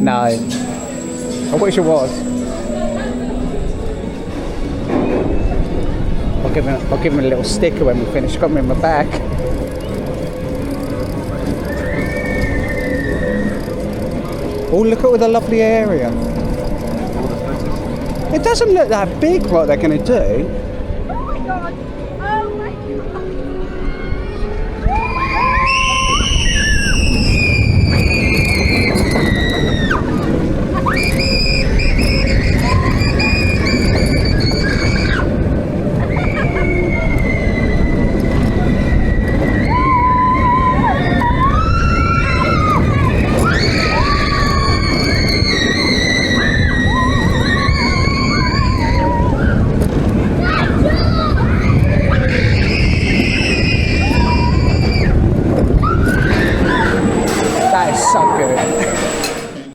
No. I wish it was. I'll give him a little sticker when we finish. Got him in my bag. Oh, look at all the lovely area. It doesn't look that big what they're going to do.